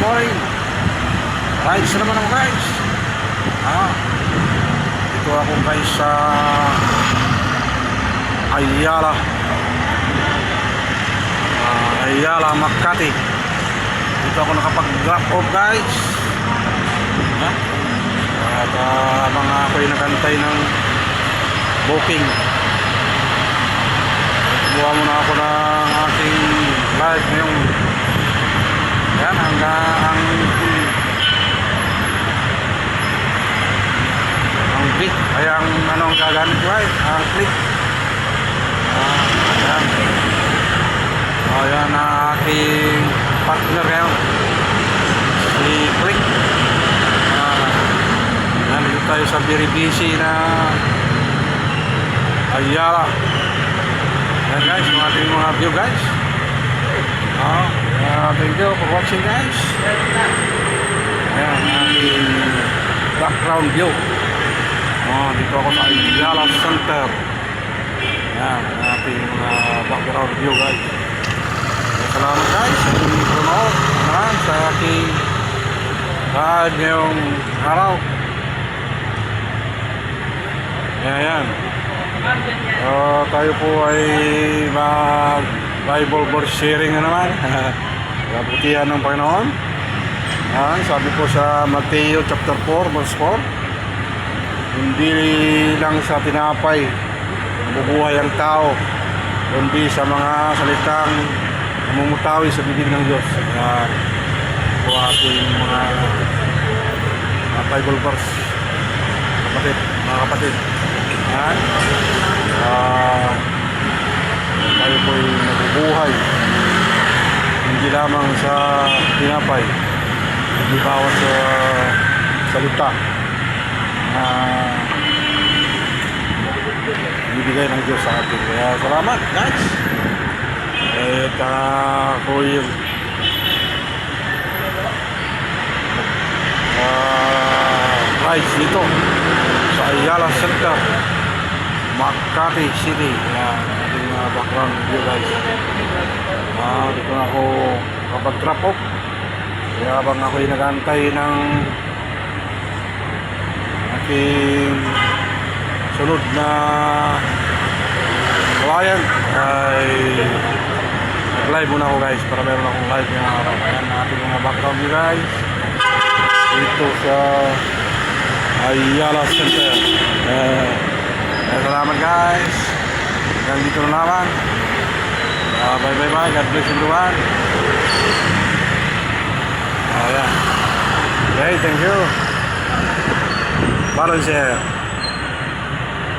morning. Rides naman ang rides. Ito ako guys sa Ayala. Ayala, Makati. Dito ako nakapag-drop off guys. At mga ako'y nagantay ng booking. Buha muna ako ng aking live ngayong yan hanggang ang click ay ang anong gagamit ko ay ang click. Ayan. Ayan ang aking partner ngayon si Click. Nandito tayo sa very busy na Ayala. Ayan guys, yung ating mga view guys. Thank you for watching guys. Ayan, ating background view. Dito ako sa Ayala Center. Ayan, ating background view guys. Salamat guys sa inyong promote sa aking ride ngayong araw. Ayan. Tayo po ay mag Bible verse sharing na naman. Kabutihan ng Panginoon. Sabi po sa Mateo chapter 4 verse 4, hindi lang sa tinapay mabubuhay ang tao, kundi sa mga salitang namumutawi sa bibig ng Diyos. Po ating mga Bible verse, mga kapatid. Tayo po'y nabubuhay hindi lamang sa tinapay, hindi bawat sa salita na ibigay ng Diyos sa atin. Kaya salamat guys. At ako'y rides dito sa Ayala Center, Makati City. Ating background view guys. Dito na ako kapag-drop off. Kaya habang ako'y nag-antay ng aking sunod na client ay live muna ako guys para meron akong live ngayong araw. Ayan ating mga background view guys dito sa Ayala Center. Salamat guys. Hanggang dito na naman. Bye. God bless everyone. Ayan. Okay, thank you. Follow and share.